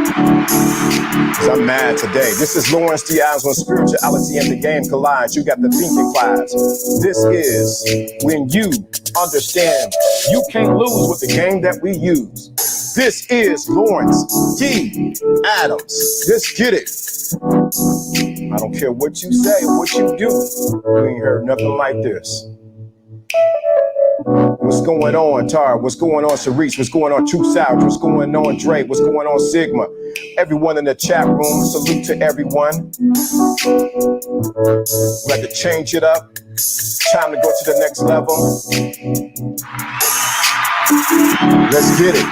'Cause I'm mad today. This is Lawrence D. Adams when spirituality and the game collide. You got the thinking class. This is when you understand you can't lose with the game that we use. This is Lawrence D. Adams. Let's get it. I don't care what you say or what you do. You ain't heard nothing like this. What's going on, Tar? What's going on, Sharice? What's going on, True Savage? What's going on, Dre? What's going on, Sigma? Everyone in the chat room, salute to everyone. We had to change it up. Time to go to the next level. Let's get it.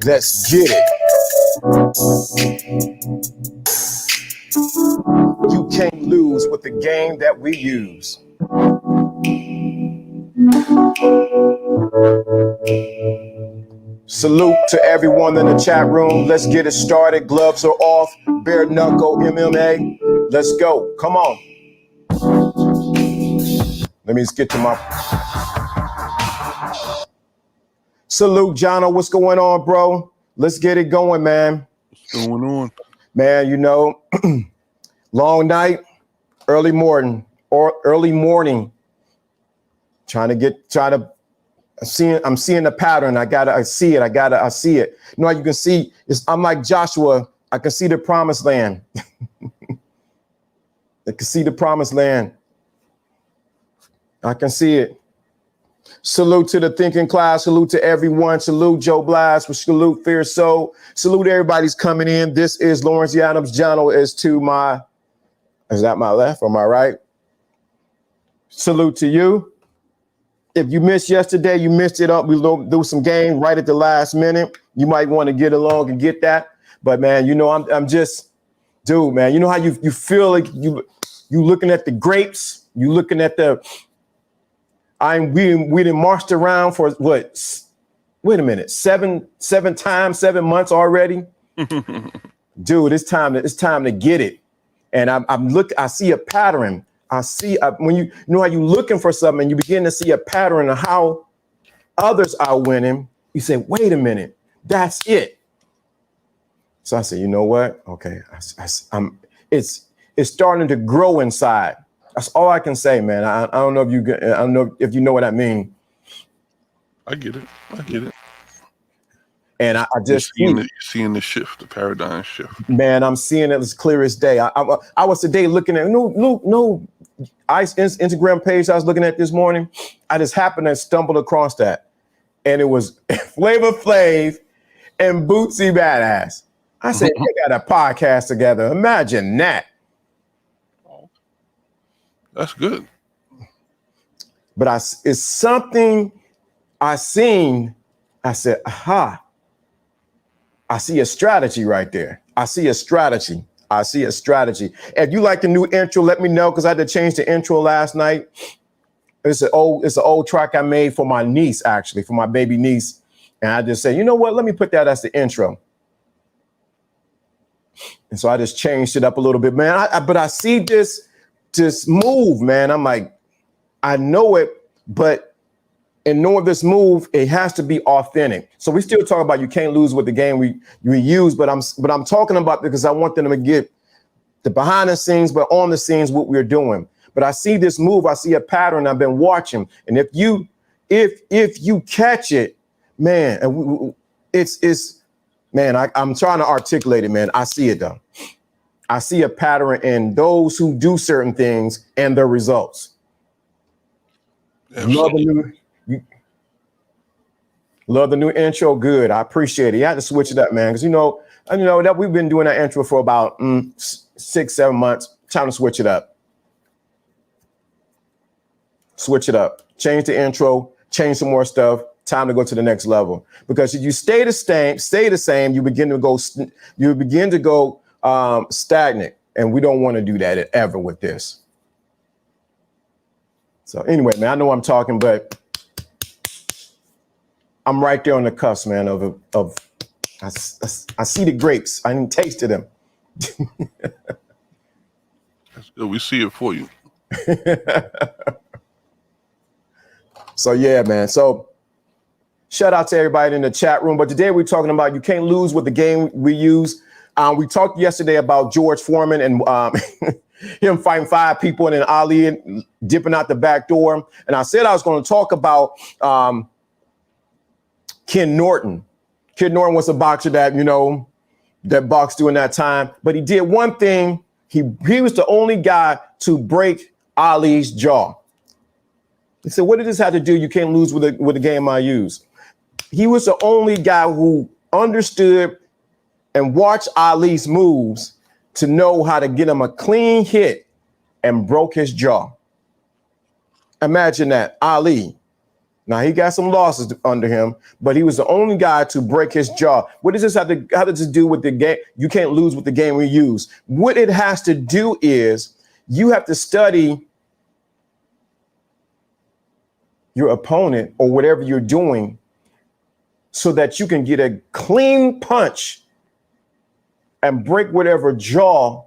Let's get it. You can't lose with the game that we use. Salute to everyone in the chat room. Let's get it started. Gloves are off. Bare knuckle MMA. Let's go. Come on. Let me just get to my... Salute, Jono. What's going on, bro? Let's get it going, man. What's going on? Man, you know, long night, early morning. I'm seeing the pattern. I see it. You know how you can see, I'm like Joshua. I can see the promised land. I can see the promised land. I can see it. Salute to the thinking class. Salute to everyone. Salute Joe Blast. Salute Fierce Soul. Salute everybody's coming in. This is Lawrence D. Adams. Jono is to my, is that my left or my right? Salute to you. If you missed yesterday, you missed it up. We'll do some game right at the last minute. You might want to get along and get that. But man, you know, I'm just, dude, man, you know how you feel like you looking at the grapes, you looking at the, we done marched around for what? Wait a minute, 7 months already. Dude, it's time to get it. And I see a pattern. When you know how you looking for something and you begin to see a pattern of how others are winning, you say, wait a minute, that's it. So I said, you know what? Okay, it's starting to grow inside. That's all I can say, man. I don't know if you know what I mean. I get it. And I just seeing the shift, the paradigm shift. Man, I'm seeing it as clear as day. I was today looking at no Instagram page I was looking at this morning. I just happened to stumble across that, and it was Flavor Flav and Bootsy Badass. I said, they got a podcast together. Imagine that. That's good. But it's something I seen. I said, aha. I see a strategy right there. I see a strategy. If you like the new intro, let me know, because I had to change the intro last night. It's an old track I made for my niece, actually, for my baby niece. And I just said, you know what? Let me put that as the intro. And so I just changed it up a little bit, man. But I see this move, man. I'm like, I know it, but in knowing this move, it has to be authentic. So we still talk about you can't lose with the game we use, but I'm talking about because I want them to get the behind the scenes, but on the scenes what we're doing. But I see this move, I see a pattern I've been watching, and if you catch it, man, I'm trying to articulate it, man. I see it though. I see a pattern in those who do certain things and their results. Love the new intro. Good. I appreciate it. You had to switch it up, man. Because you know that we've been doing that intro for about 6-7 months. Time to switch it up. Change the intro, change some more stuff. Time to go to the next level. Because if you stay the same, you begin to go stagnant. And we don't want to do that ever with this. So anyway, man, I know I'm talking, but I'm right there on the cusp, man, of I see the grapes. I didn't taste them. That's good. We see it for you. So yeah, man. So shout out to everybody in the chat room. But today we're talking about you can't lose with the game we use. We talked yesterday about George Foreman and him fighting 5 people and then Ali dipping out the back door. And I said I was going to talk about Ken Norton. Ken Norton was a boxer that, that boxed during that time. But he did one thing. He was the only guy to break Ali's jaw. He said, what did this have to do? You can't lose with the game I use. He was the only guy who understood and watched Ali's moves to know how to get him a clean hit and broke his jaw. Imagine that, Ali. Now he got some losses under him, but he was the only guy to break his jaw. What does this how does this do with the game? You can't lose with the game we use. What it has to do is you have to study your opponent or whatever you're doing so that you can get a clean punch and break whatever jaw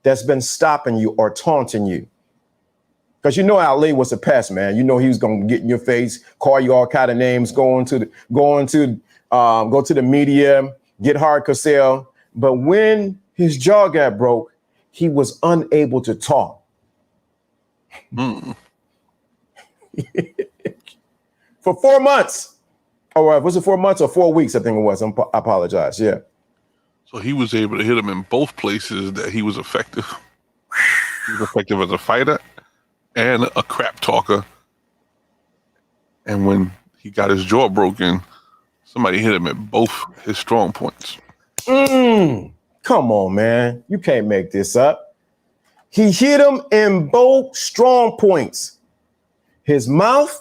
that's been stopping you or taunting you. Because Ali was a pest, man. He was gonna get in your face, call you all kind of names, go to the media, get hard sell. But when his jaw got broke, he was unable to talk. For 4 months. Or was it 4 months or 4 weeks? I think it was. I apologize. Yeah. So he was able to hit him in both places that he was effective. He was effective as a fighter and a crap talker. And when he got his jaw broken, somebody hit him at both his strong points. Come on, man. You can't make this up. He hit him in both strong points. His mouth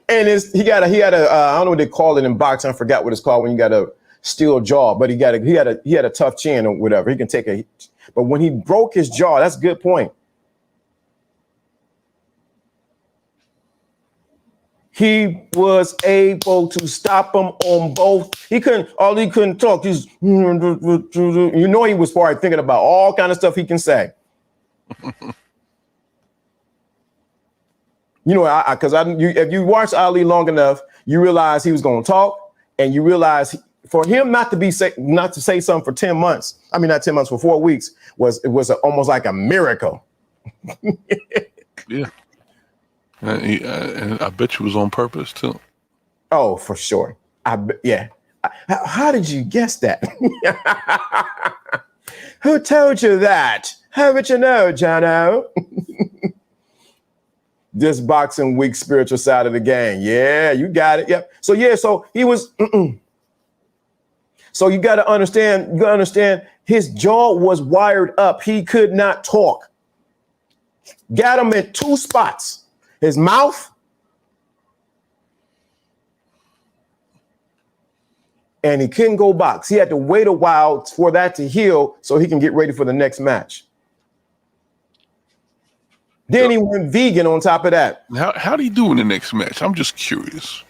and he had a I don't know what they call it in boxing. I forgot what it's called when you got a steel jaw, but he had a tough chin or whatever. He can take a, but when he broke his jaw, that's a good point. He was able to stop him on both. He couldn't talk. He's, he was probably thinking about all kind of stuff he can say. If you watch Ali long enough, you realize he was going to talk, and you realize for him not to say something for 10 months. I mean, not 10 months, for 4 weeks was almost like a miracle. Yeah. And I bet you was on purpose too. Oh, for sure. Yeah. How did you guess that? Who told you that? How would you know, Jono? This boxing week spiritual side of the game. Yeah, you got it. Yep. So he was. So you got to understand. You got to understand. His jaw was wired up. He could not talk. Got him in 2 spots. His mouth and he couldn't go box. He had to wait a while for that to heal so he can get ready for the next match. Then he went vegan on top of that. How did he do in the next match? I'm just curious.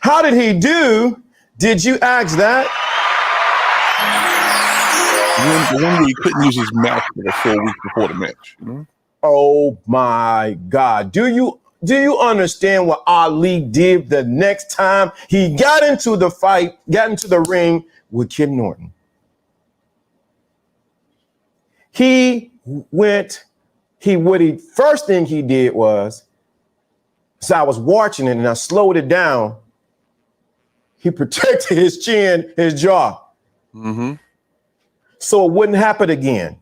How did he do? Did you ask that? The one where he couldn't use his mouth for 4 weeks before the match. Oh my God. Do you understand what Ali did the next time he got into the fight, got into the ring with Ken Norton? First thing he did was, so I was watching it and I slowed it down. He protected his chin, his jaw. Mm-hmm. So it wouldn't happen again.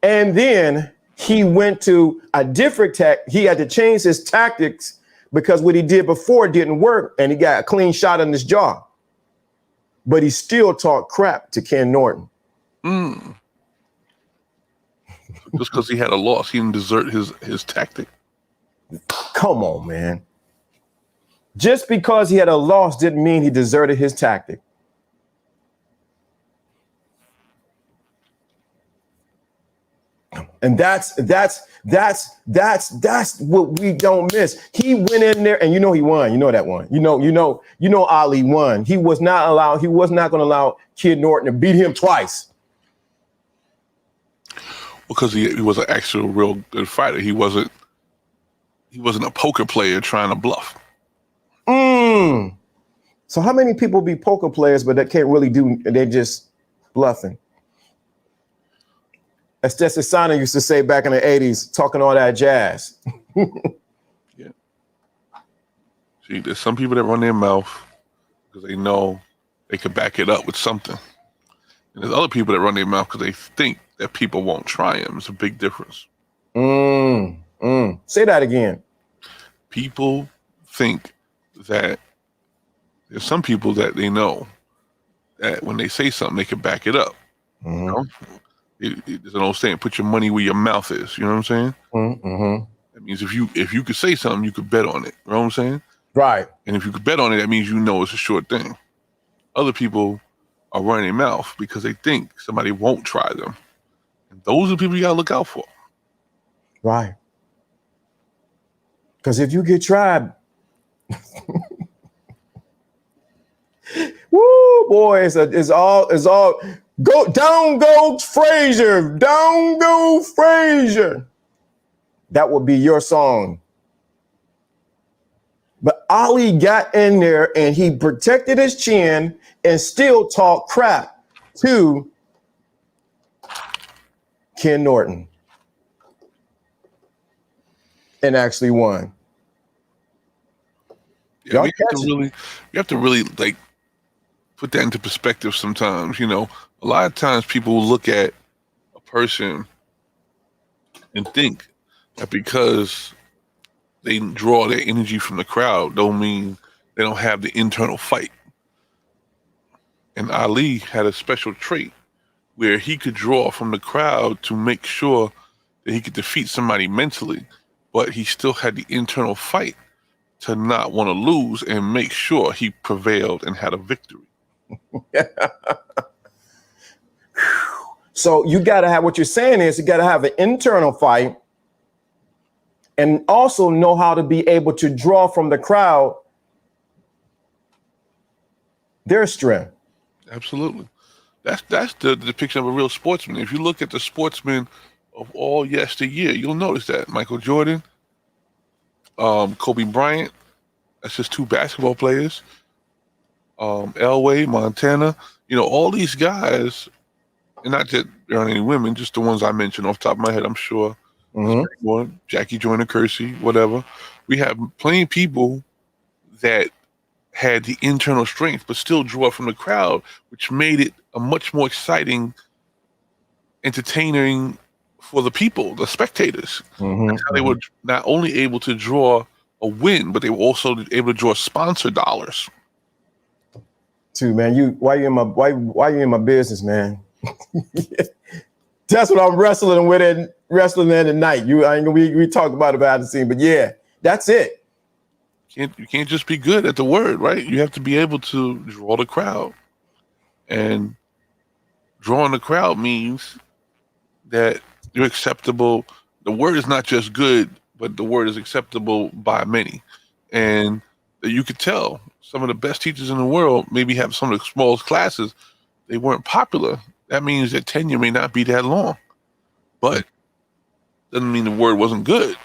And then he went to a different he had to change his tactics because what he did before didn't work and he got a clean shot on his jaw. But he still talked crap to Ken Norton. Just because he had a loss, he didn't desert his tactic. Come on, man. Just because he had a loss didn't mean he deserted his tactic. And that's what we don't miss. He went in there and he won. You know that one. You know Ali won. He was not going to allow Kid Norton to beat him twice. because he was an actual real good fighter. He wasn't a poker player trying to bluff. So how many people be poker players, but that can't really do, they're just bluffing? That's just as Sana used to say back in the 80s, talking all that jazz. Yeah. See, there's some people that run their mouth because they know they could back it up with something. And there's other people that run their mouth because they think that people won't try them. It's a big difference. Say that again. People think that there's some people that they know that when they say something, they can back it up. You know? There's an old saying, put your money where your mouth is. You know what I'm saying? That means if you could say something, you could bet on it. You know what I'm saying? Right. And if you could bet on it, that means you know it's a sure thing. Other people are running their mouth because they think somebody won't try them. And those are the people you gotta look out for. Right. Because if you get tried, woo, boy, it's all go Frazier, down go Frazier. That would be your song. But Ali got in there and he protected his chin and still talked crap to Ken Norton and actually won. Yeah, you have to really like put that into perspective sometimes. You know, a lot of times people will look at a person and think that because they draw their energy from the crowd don't mean they don't have the internal fight. And Ali had a special trait where he could draw from the crowd to make sure that he could defeat somebody mentally, but he still had the internal fight to not want to lose and make sure he prevailed and had a victory. So you got to have, what you're saying is you got to have an internal fight and also know how to be able to draw from the crowd their strength. Absolutely. That's the depiction of a real sportsman. If you look at the sportsmen of all yesteryear, you'll notice that. Michael Jordan, Kobe Bryant, that's just two basketball players. Elway, Montana, you know, all these guys, and not that there aren't any women, just the ones I mentioned off the top of my head, I'm sure. One, Jackie Joyner Kersey, whatever. We have plenty of people that had the internal strength, but still draw from the crowd, which made it a much more exciting, entertaining for the people, the spectators. That's how they were not only able to draw a win, but they were also able to draw sponsor dollars. Too, man, why you in my business, man? That's what I'm wrestling in tonight. We talked about it behind the scene, but yeah, that's it. You can't just be good at the word, right? You have to be able to draw the crowd. And drawing the crowd means that you're acceptable. The word is not just good, but the word is acceptable by many. And you could tell some of the best teachers in the world maybe have some of the smallest classes. They weren't popular. That means that tenure may not be that long, but doesn't mean the word wasn't good.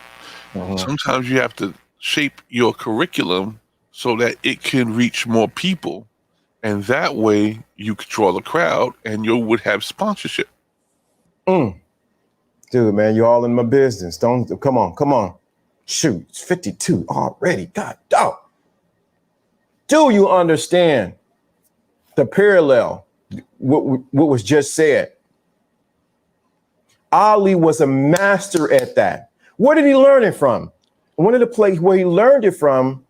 Sometimes you have to shape your curriculum so that it can reach more people. And that way you could draw the crowd and you would have sponsorship. Dude, man, you're all in my business. Come on. Shoot, it's 52 already. God dog. Do you understand the parallel, what was just said? Ali was a master at that. Where did he learn it from? One of the places where he learned it from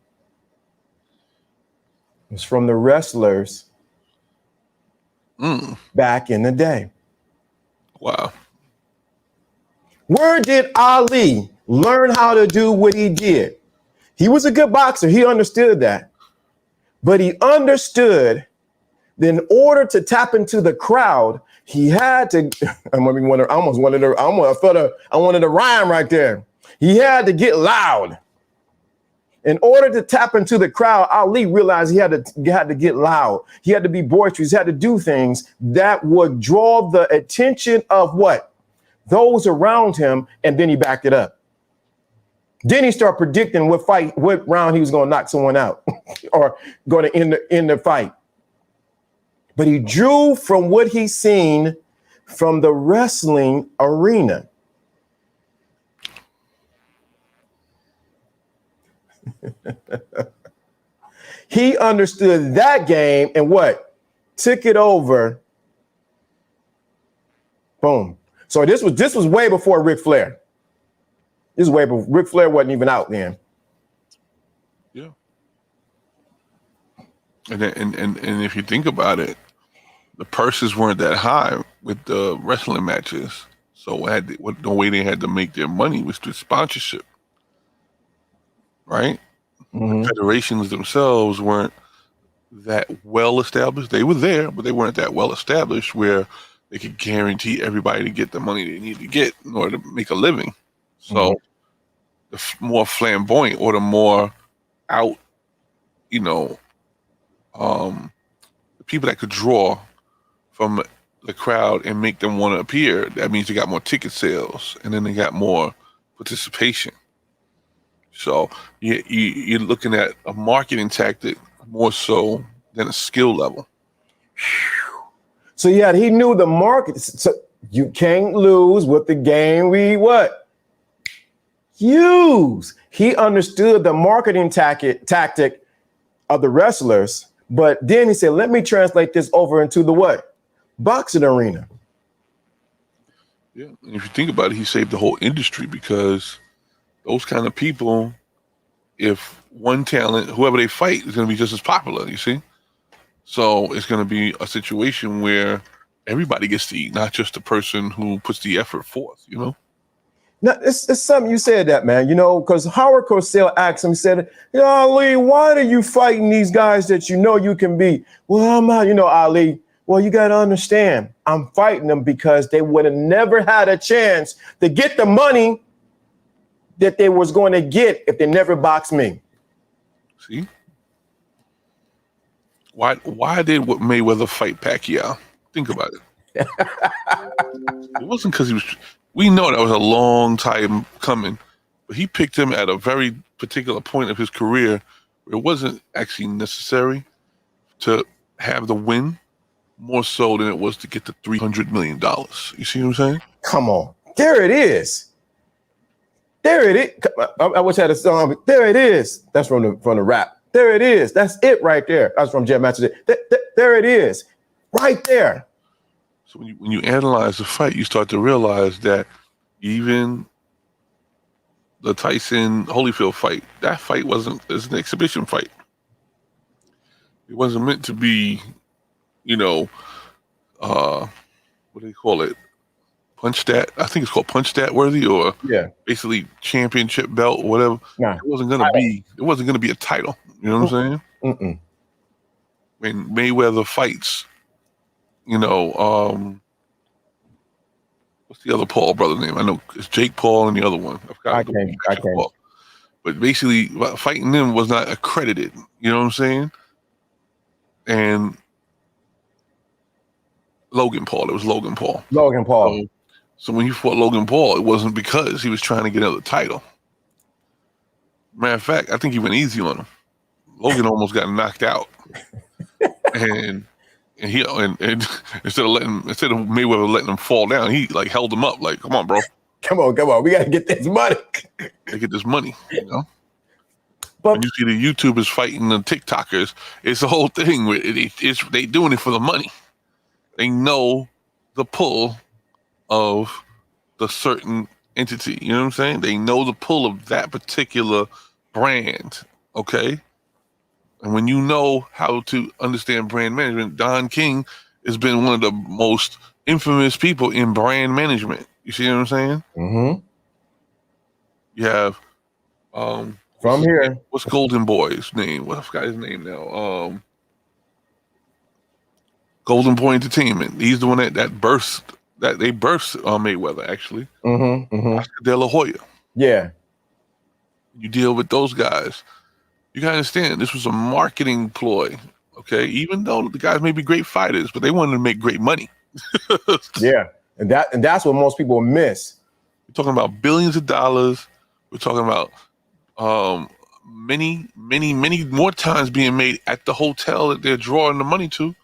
was from the wrestlers back in the day. Wow. Where did Ali learn how to do what he did? He was a good boxer. He understood that. But he understood that in order to tap into the crowd, he had to, I wanted to rhyme right there. He had to get loud. In order to tap into the crowd, Ali realized he had to get loud. He had to be boisterous. He had to do things that would draw the attention of what? those around him, and then he backed it up. Then he started predicting what round he was going to knock someone out or going to end the fight. But he drew from what he's seen from the wrestling arena. He understood that game and what? Took it over. Boom. So this was way before Ric Flair. This is way before Ric Flair wasn't even out then. Yeah. And if you think about it, the purses weren't that high with the wrestling the way they had to make their money was through sponsorship, right? Mm-hmm. The federations themselves weren't that well established. They were there, but they weren't that well established where they could guarantee everybody to get the money they need to get in order to make a living. So the more flamboyant or the more out, the people that could draw from the crowd and make them want to appear, that means they got more ticket sales and then they got more participation. So you're looking at a marketing tactic more so than a skill level. So yeah, he knew the market. So you can't lose with the game we what? Use. He understood the marketing tactic of the wrestlers, but then he said, let me translate this over into the what? Boxing arena. Yeah, and if you think about it, he saved the whole industry because those kind of people, if one talent, whoever they fight, is going to be just as popular, you see? So it's going to be a situation where everybody gets to eat, not just the person who puts the effort forth, Now, it's something you said that, man, because Howard Cosell asked him, he said, Ali, why are you fighting these guys that you know you can beat? Well, I'm not, Ali. Well, you got to understand, I'm fighting them because they would have never had a chance to get the money that they was going to get if they never boxed me. See? Why did Mayweather fight Pacquiao? Think about it. It wasn't because we know that was a long time coming, but he picked him at a very particular point of his career where it wasn't actually necessary to have the win more so than it was to get the $300 million. You see what I'm saying? Come on. There it is. There it is. I wish I had a song. There it is. That's from the rap. There it is. That's it right there. That's from Jet Matches. There it is. Right there. So when you analyze the fight, you start to realize that even the Tyson Holyfield fight, that fight it's an exhibition fight. It wasn't meant to be, what do they call it? Punch that. I think it's called punch that worthy, or basically championship belt or whatever. Nah. It wasn't gonna be a title. You know what I'm saying? Mm-mm. When Mayweather fights, what's the other Paul brother name? I know it's Jake Paul and the other one. I can't. Paul. But basically, fighting them was not accredited. You know what I'm saying? And Logan Paul. It was Logan Paul. Logan Paul. So when he fought Logan Paul, it wasn't because he was trying to get another title. Matter of fact, I think he went easy on him. Logan almost got knocked out, and instead of Mayweather letting him fall down, he like held him up, like, "Come on, bro, come on, we gotta get this money. Get this money." But when you see the YouTubers fighting the TikTokers, it's the whole thing. They doing it for the money. They know the pull of the certain entity. You know what I'm saying? They know the pull of that particular brand. Okay. And when you know how to understand brand management, Don King has been one of the most infamous people in brand management. You see what I'm saying? Mm-hmm. You have from here. What's Golden Boy's name? I forgot his name now. Golden Boy Entertainment. He's the one that birthed Mayweather, actually. Oscar De La Hoya. Yeah. You deal with those guys. You gotta understand, this was a marketing ploy, okay? Even though the guys may be great fighters, but they wanted to make great money. Yeah. And that's what most people miss. We're talking about billions of dollars. We're talking about many more times being made at the hotel that they're drawing the money to.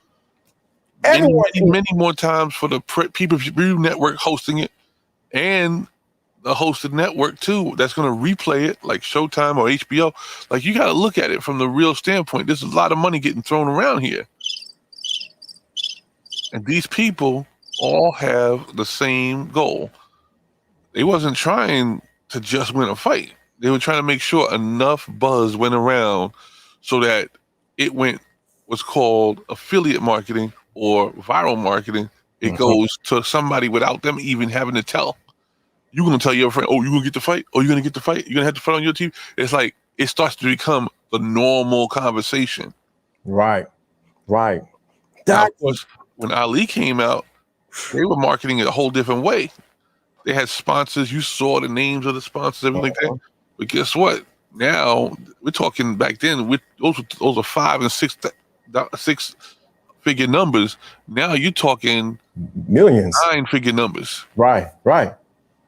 Many more times for the pay-per-view network hosting it, and the hosted network too that's going to replay it, like Showtime or HBO. Like, you got to look at it from the real standpoint. There's a lot of money getting thrown around here, and these people all have the same goal. They wasn't trying to just win a fight. They were trying to make sure enough buzz went around so that it went what's called affiliate marketing or viral marketing. It goes to somebody without them even having to tell. You're going to tell your friend, oh, you're going to get the fight? Oh, you're going to get the fight? You're going to have the fight on your TV? It's like, it starts to become the normal conversation. Right. Now, of course, when Ali came out, they were marketing it a whole different way. They had sponsors. You saw the names of the sponsors, everything like that. But guess what? Now, we're talking back then, those are 5 and 6 figure numbers. Now you're talking millions, 9-figure numbers. Right.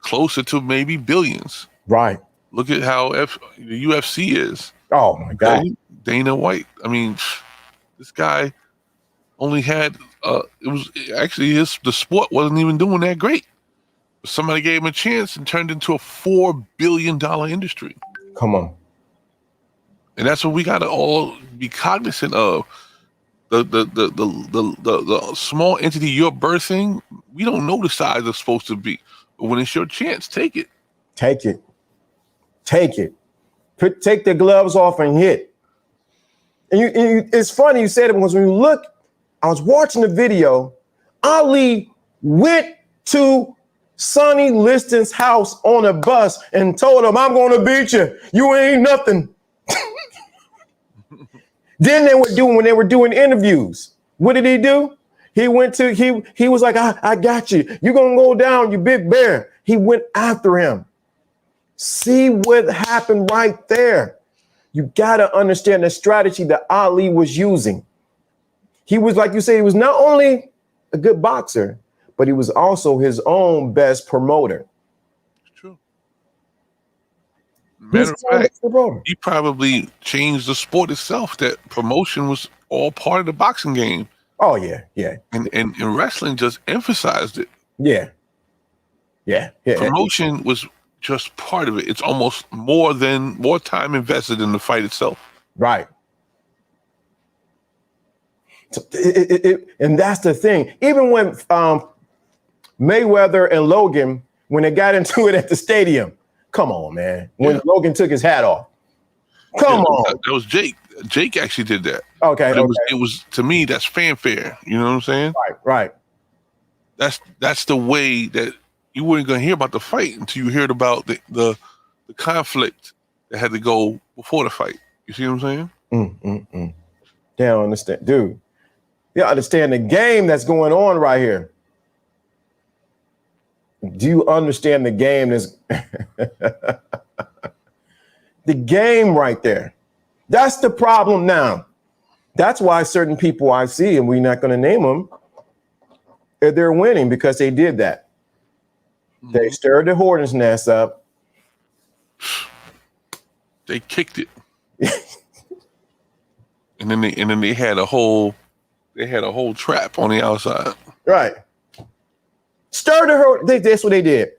Closer to maybe billions. Right. Look at how the UFC is. Oh my God. Dana White. I mean, this guy only had it was actually the sport wasn't even doing that great. Somebody gave him a chance and turned into a $4 billion industry. Come on. And that's what we gotta all be cognizant of. The small entity you're birthing, we don't know the size it's supposed to be. But when it's your chance, take it. Take it. Take the gloves off and hit. And it's funny you said it, because when you look, I was watching the video, Ali went to Sonny Liston's house on a bus and told him, I'm going to beat you. You ain't nothing. Then when they were doing interviews, what did he do? He went to, he was like, I got you. You're going to go down, you big bear. He went after him. See what happened right there. You got to understand the strategy that Ali was using. He was, like you say, he was not only a good boxer, but he was also his own best promoter. True. Matter of fact, he probably changed the sport itself. That promotion was all part of the boxing game. Oh, yeah. And wrestling just emphasized it. Yeah. Promotion was just part of it. It's almost more time invested in the fight itself. Right. So and that's the thing. Even when Mayweather and Logan, when they got into it at the stadium, come on, man. When Logan took his hat off. Come on. That was Jake. Jake actually did that. Okay. It was to me, that's fanfare. You know what I'm saying? Right. That's the way that you weren't gonna hear about the fight until you heard about the conflict that had to go before the fight. You see what I'm saying? They don't understand, dude. You understand the game that's going on right here. Do you understand the game? The game right there. That's the problem now. That's why certain people I see, and we're not going to name them, they're winning because they did that. They stirred the hornet's nest up. They kicked it. and then they had a whole trap on the outside. Right. Stir the hornet. That's what they did.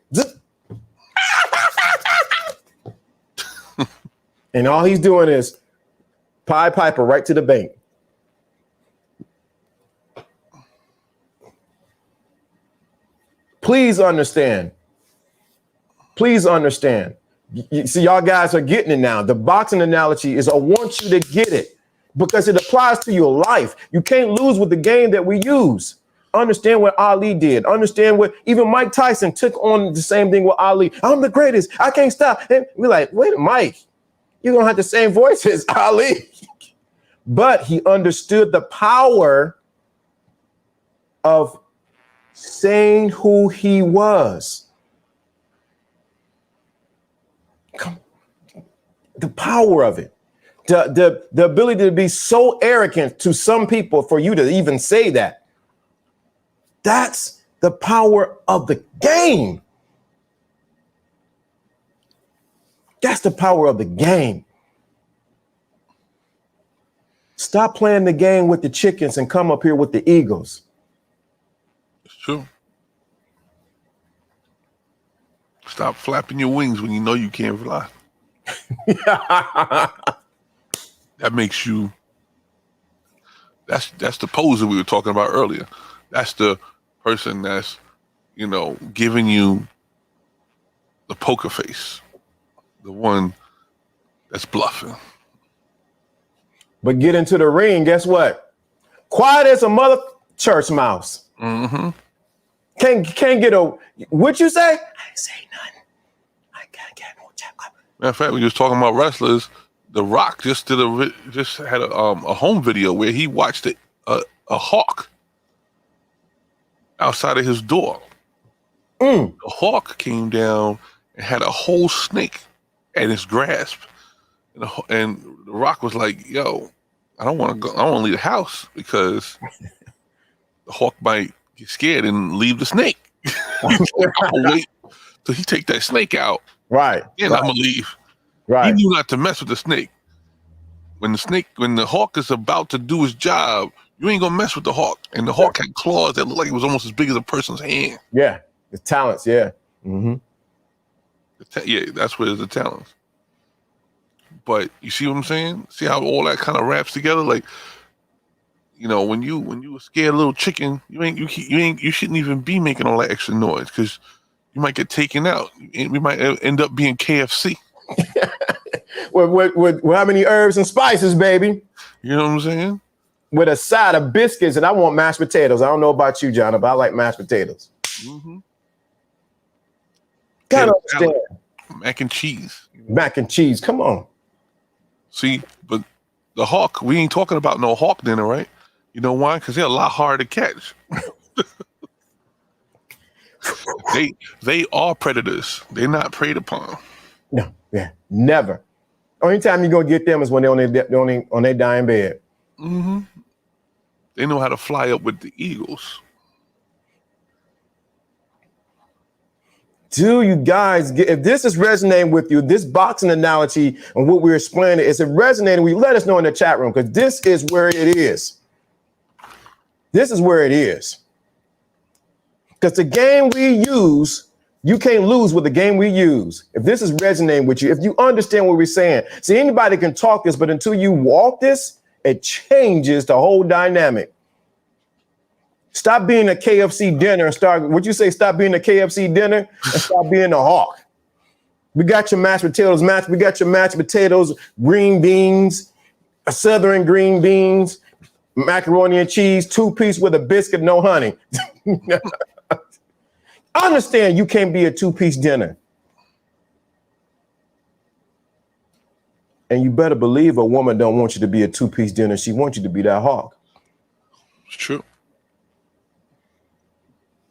And all he's doing is Pied Piper right to the bank. Please understand. You see, y'all guys are getting it now. The boxing analogy is I want you to get it because it applies to your life. You can't lose with the game that we use. Understand what Ali did. Understand what even Mike Tyson took on the same thing with Ali. I'm the greatest. I can't stop. And we're like, wait, Mike, you don't have the same voice as Ali. But he understood the power of saying who he was. The power of it. The ability to be so arrogant to some people for you to even say that. That's the power of the game. That's the power of the game. Stop playing the game with the chickens and come up here with the eagles. It's true. Stop flapping your wings when you know you can't fly. That makes you. That's the poser we were talking about earlier. That's the person that's, giving you the poker face, the one that's bluffing. But get into the ring, guess what? Quiet as a mother church mouse. Mm-hmm. Can't get a. What you say? I didn't say nothing. I can't get no check. Matter of fact, we was talking about wrestlers. The Rock just had a home video where he watched a hawk outside of his door. The hawk came down and had a whole snake at his grasp, and the Rock was like, "Yo, I don't want to go. I don't want to leave the house because the hawk might get scared and leave the snake. I'm gonna wait till he take that snake out, Right? then right. I'm gonna leave." Right. He knew not to mess with the snake. When the hawk is about to do his job, you ain't gonna mess with the hawk. And the hawk had claws that looked like it was almost as big as a person's hand. Yeah, the talents. Yeah. Mm-hmm. Yeah, that's where the talents. But you see what I'm saying? See how all that kind of wraps together? Like, when you a scared little chicken, you shouldn't even be making all that extra noise because you might get taken out. We might end up being KFC. with how many herbs and spices, baby? You know what I'm saying? With a side of biscuits, and I want mashed potatoes. I don't know about you, John, but I like mashed potatoes. Mm-hmm. Gotta understand. Mac and cheese. Mac and cheese. Come on. See, but the hawk, we ain't talking about no hawk dinner, right? You know why? Because they're a lot harder to catch. They are predators. They're not preyed upon. No, yeah, never. Only time you're gonna get them is when they're on their dying bed. Mm-hmm. They know how to fly up with the eagles. Do you guys get, if this is resonating with you, this boxing analogy and what we're explaining, is it resonating? We let us know in the chat room, because this is where it is. This is where it is. Because the game we use, you can't lose with the game we use. If this is resonating with you, if you understand what we're saying. See, anybody can talk this, but until you walk this, it changes the whole dynamic. Stop being a KFC dinner and start, would you say stop being a KFC dinner and start being a hawk? We got your mashed potatoes, we got your mashed potatoes, green beans, a southern green beans, macaroni and cheese, 2-piece with a biscuit, no honey. Understand you can't be a 2-piece dinner. And you better believe a woman don't want you to be a 2-piece dinner. She wants you to be that hawk. It's true.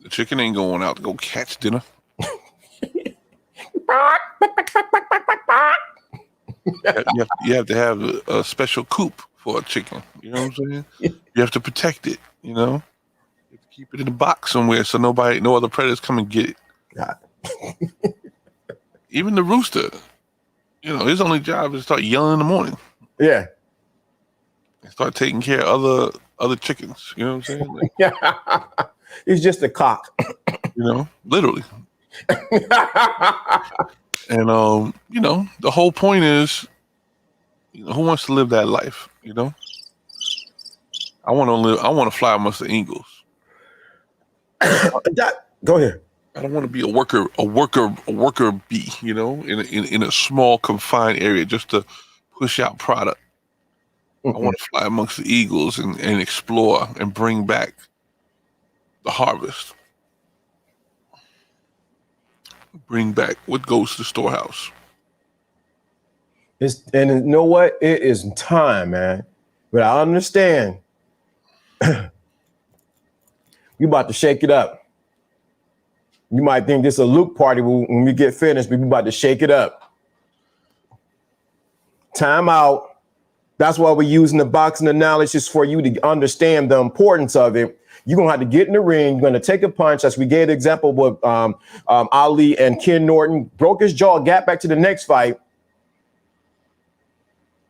The chicken ain't going out to go catch dinner. You have to have a special coop for a chicken. You know what I'm saying? You have to protect it, You have to keep it in a box somewhere so no other predators come and get it. God. Even the rooster, his only job is to start yelling in the morning. Yeah. And start taking care of other chickens. You know what I'm saying? Like, yeah. He's just a cock. Literally. And the whole point is, who wants to live that life? I want to fly amongst the eagles. Go ahead. I don't want to be a worker bee, in a small confined area just to push out product. Mm-hmm. I want to fly amongst the eagles and explore and bring back the harvest. Bring back what goes to the storehouse. And you know what? It is time, man. But I understand. We about to shake it up. You might think this is a Luke party when we get finished, but we about to shake it up. Time out. That's why we're using the boxing analysis for you to understand the importance of it. You're going to have to get in the ring. You're going to take a punch. As we gave the example with Ali and Ken Norton, broke his jaw, got back to the next fight.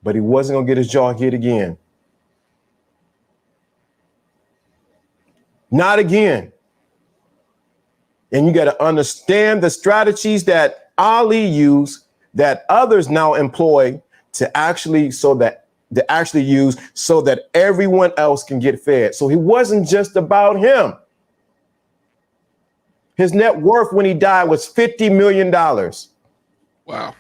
But he wasn't going to get his jaw hit again. Not again. And you got to understand the strategies that Ali used that others now employ to actually use so that everyone else can get fed. So he wasn't just about him. His net worth when he died was $50 million. Wow.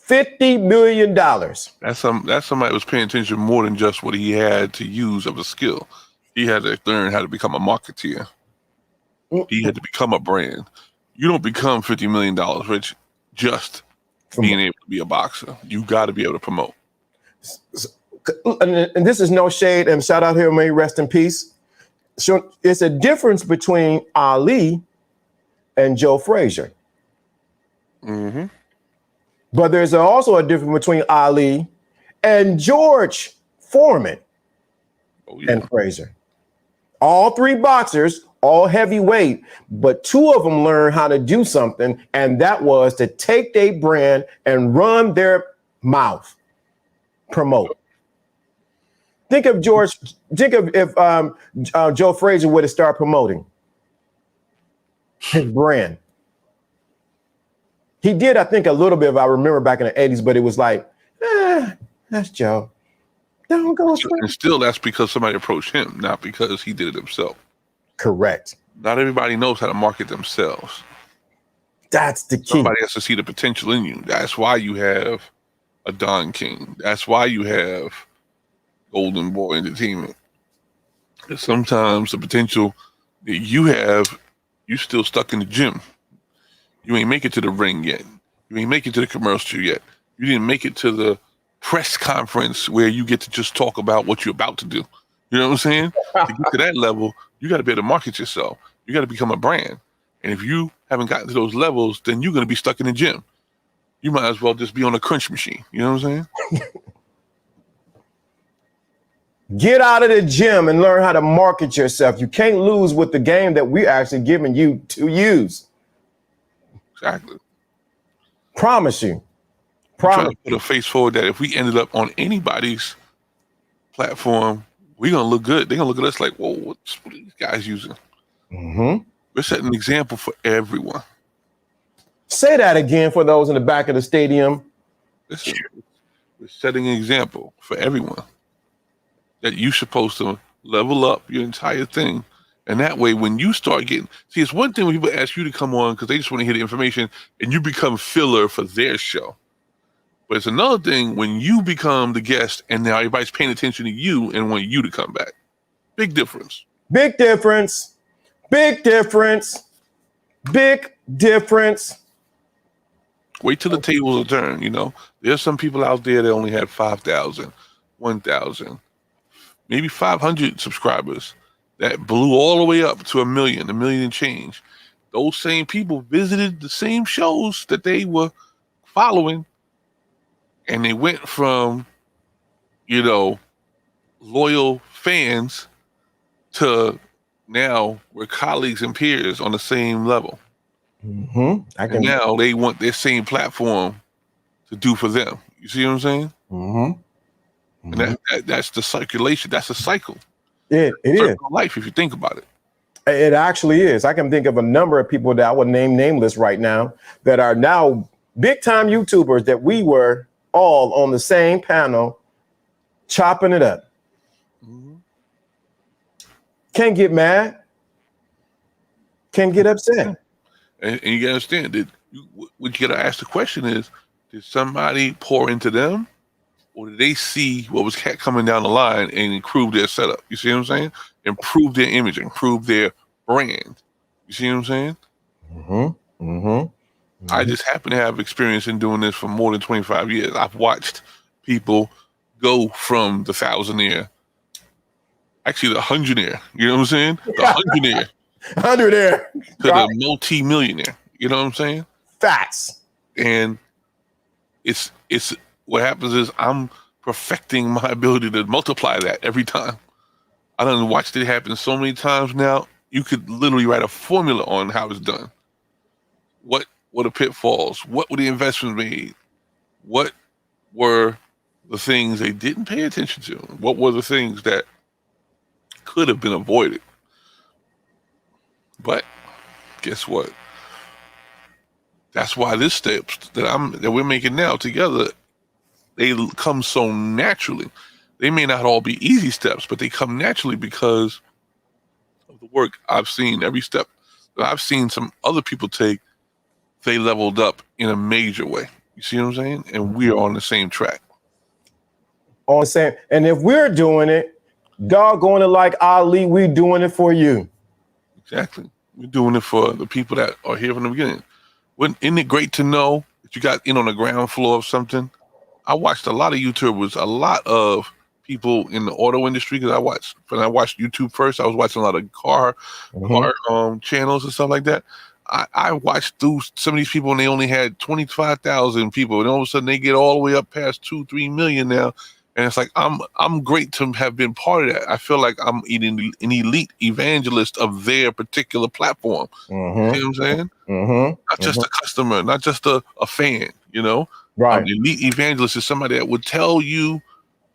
$50 million. That's somebody that was paying attention more than just what he had to use of a skill. He had to learn how to become a marketeer. He had to become a brand. You don't become $50 million rich just being able to be a boxer. You got to be able to promote. And this is no shade, and shout out here, may he rest in peace. So it's a difference between Ali and Joe Frazier. Mm-hmm. But there's also a difference between Ali and George Foreman and Frazier. All three boxers, all heavyweight, but two of them learned how to do something, and that was to take their brand and run their mouth, promote. Think of if Joe Frazier would have started promoting his brand. He did, I think, a little bit, if I remember back in the 80s, but it was like, that's Joe. Don't go. And still, that's because somebody approached him, not because he did it himself. Correct. Not everybody knows how to market themselves. That's the key. Somebody has to see the potential in you. That's why you have a Don King. That's why you have Golden Boy Entertainment. Sometimes the potential that you have, you still stuck in the gym. You ain't make it to the ring yet. You ain't make it to the commercial yet. You didn't make it to the press conference where you get to just talk about what you're about to do. You know what I'm saying? To get to that level, you got to be able to market yourself. You got to become a brand. And if you haven't gotten to those levels, then you're going to be stuck in the gym. You might as well just be on a crunch machine. You know what I'm saying? Get out of the gym and learn how to market yourself. You can't lose with the game that we're actually giving you to use. Exactly. Promise you. Trying to put a face forward that if we ended up on anybody's platform, we're going to look good. They're going to look at us like, whoa, what are these guys using? Mm-hmm. We're setting an example for everyone. Say that again for those in the back of the stadium. Listen, we're setting an example for everyone that you're supposed to level up your entire thing. And that way, when you start getting, see, it's one thing when people ask you to come on because they just want to hear the information and you become filler for their show. But it's another thing when you become the guest and now everybody's paying attention to you and want you to come back. Big difference. Big difference. Big difference. Big difference. Wait till the tables are turned, you know. There's some people out there that only had 5,000, 1,000, maybe 500 subscribers that blew all the way up to a million and change. Those same people visited the same shows that they were following, and they went from, you know, loyal fans to now we're colleagues and peers on the same level. Mm-hmm. And now they want their same platform to do for them. You see what I'm saying? Mm-hmm. And that's the circulation. That's a cycle. It is life if you think about it. It actually is. I can think of a number of people that I would name nameless right now that are now big time YouTubers that we were all on the same panel chopping it up. Mm-hmm. Can't get mad. Can't get upset. And you gotta understand that what you gotta ask the question is, did somebody pour into them? Or did they see what was coming down the line and improve their setup? You see what I'm saying? Improve their image, improve their brand. You see what I'm saying? Mm-hmm. Mm-hmm. I just happen to have experience in doing this for more than 25 years. I've watched people go from the thousandaire, actually the hundredaire, you know what I'm saying? The hundredaire to the multi-millionaire. You know what I'm saying? Facts. And it's what happens is I'm perfecting my ability to multiply that every time. I done watched it happen so many times now. You could literally write a formula on how it's done. What were the pitfalls? What were the investments made? What were the things they didn't pay attention to? What were the things that could have been avoided? But guess what? That's why this steps that we're making now together, they come so naturally. They may not all be easy steps, but they come naturally because of the work I've seen. Every step that I've seen some other people take, they leveled up in a major way. You see what I'm saying? And we're on the same track. On the same. And if we're doing it, doggone it like Ali, we're doing it for you. Exactly. We're doing it for the people that are here from the beginning. Isn't it great to know that you got in on the ground floor of something? I watched a lot of YouTubers, a lot of people in the auto industry, because when I watched YouTube first, I was watching a lot of car channels and stuff like that. I watched through some of these people and they only had 25,000 people, and all of a sudden they get all the way up past 2-3 million now. And it's like, I'm great to have been part of that. I feel like I'm an elite evangelist of their particular platform. You know what I'm saying? Not just a customer, not just a fan, you know? Right. An elite evangelist is somebody that would tell you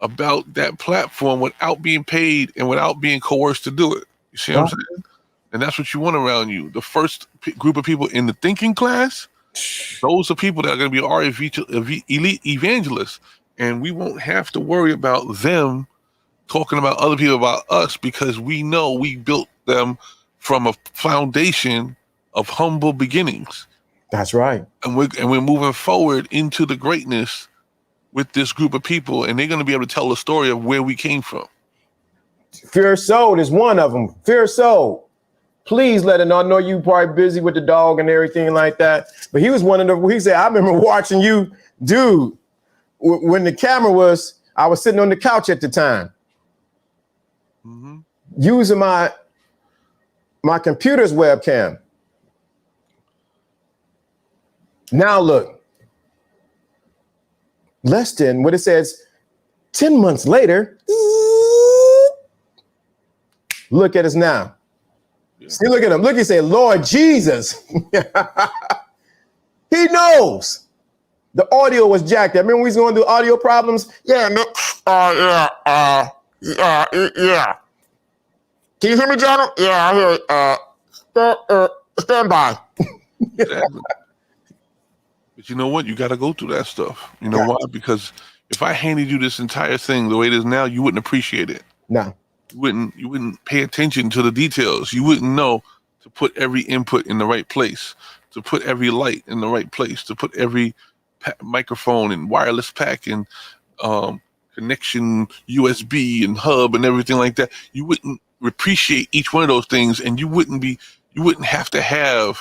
about that platform without being paid and without being coerced to do it. You see what I'm saying? And that's what you want around you. The first group of people in the thinking class, those are people that are going to be our elite evangelists. And we won't have to worry about them talking about other people about us, because we know we built them from a foundation of humble beginnings. That's right. And we're moving forward into the greatness with this group of people, and they're going to be able to tell the story of where we came from. Fear Soul is one of them. Fear Soul. Please let him know. I know you probably busy with the dog and everything like that, but he was one of the, he said, I remember watching you, dude, when the camera was, I was sitting on the couch at the time, using my computer's webcam. Now look, less than what it says, 10 months later, look at us now. See, look at him. Look, he said, Lord Jesus. He knows. The audio was jacked. I remember we was going through audio problems. Yeah, no. Yeah. Can you hear me, John? Yeah, I hear you. Stand by. Exactly. But you know what? You got to go through that stuff. You know why? Because if I handed you this entire thing the way it is now, you wouldn't appreciate it. No. You wouldn't pay attention to the details. You wouldn't know to put every input in the right place, to put every light in the right place, to put every microphone and wireless pack and connection, USB and hub and everything like that. You wouldn't appreciate each one of those things, and you wouldn't have to have,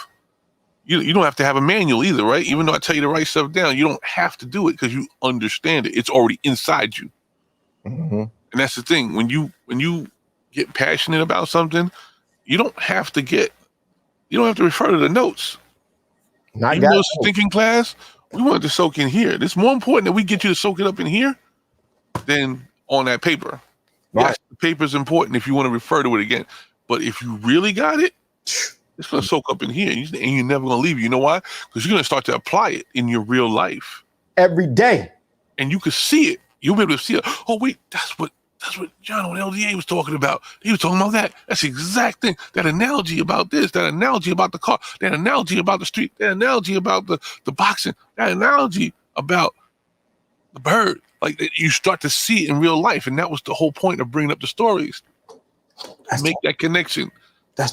you don't have to have a manual either, right? Even though I tell you to write stuff down, you don't have to do it because you understand it. It's already inside you. And that's the thing. When you get passionate about something, you don't have to refer to the notes. Even though it's a thinking class, we want it to soak in here. It's more important that we get you to soak it up in here than on that paper. Right. Yes, the paper is important if you want to refer to it again. But if you really got it, it's going to soak up in here, and you're never going to leave it. You know why? Because you're going to start to apply it in your real life every day, and you can see it. You'll be able to see it. Oh wait, that's what JONO and LDA was talking about. He was talking about that. That's the exact thing. That analogy about this, that analogy about the car, that analogy about the street, that analogy about the boxing, that analogy about the bird. Like, you start to see it in real life. And that was the whole point of bringing up the stories. Make that connection.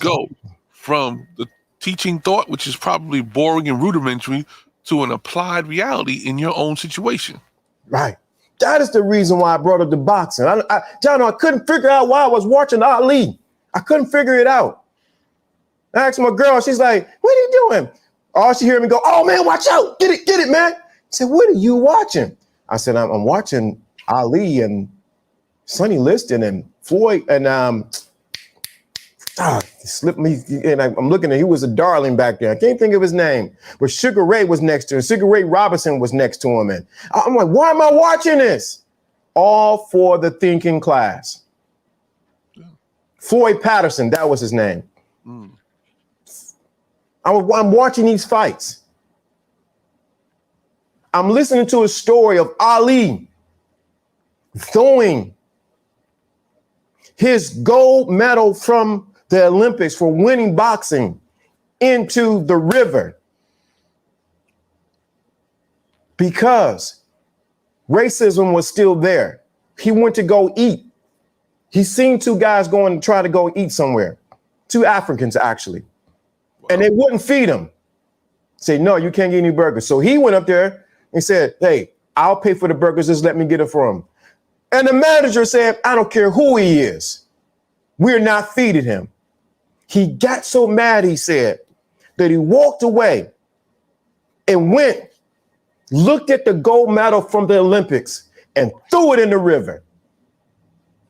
Go from the teaching thought, which is probably boring and rudimentary, to an applied reality in your own situation. Right. That is the reason why I brought up the boxing. JONO, I couldn't figure out why I was watching Ali. I couldn't figure it out. I asked my girl, she's like, what are you doing? All she heard me go, oh man, watch out. Get it, man. I said, what are you watching? I said, I'm watching Ali and Sonny Liston and Floyd and He slipped me, and I'm looking at, he was a darling back there. I can't think of his name, but Sugar Ray was next to him. Sugar Ray Robinson was next to him. And I'm like, why am I watching this? All for the thinking class. Floyd Patterson, that was his name. I'm watching these fights. I'm listening to a story of Ali throwing his gold medal from the Olympics for winning boxing into the river because racism was still there. He went to go eat. He seen two guys going to try to go eat somewhere, two Africans actually, and they wouldn't feed him. Say, no, you can't get any burgers. So he went up there and said, hey, I'll pay for the burgers. Just let me get it for him. And the manager said, I don't care who he is. We're not feeding him. He got so mad, he said, that he walked away and went, looked at the gold medal from the Olympics and threw it in the river.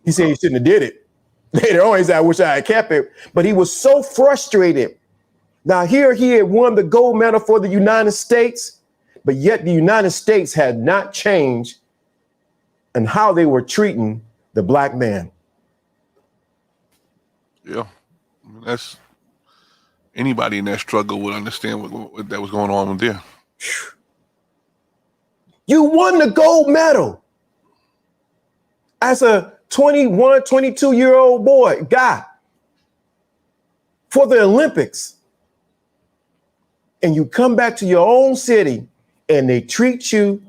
He said he shouldn't have did it. Later on, he said, I wish I had kept it. But he was so frustrated. Now here he had won the gold medal for the United States, but yet the United States had not changed in how they were treating the black man. Yeah. That's anybody in that struggle would understand what that was going on with there. You won the gold medal as a 21, 22-year-old guy for the Olympics. And you come back to your own city and they treat you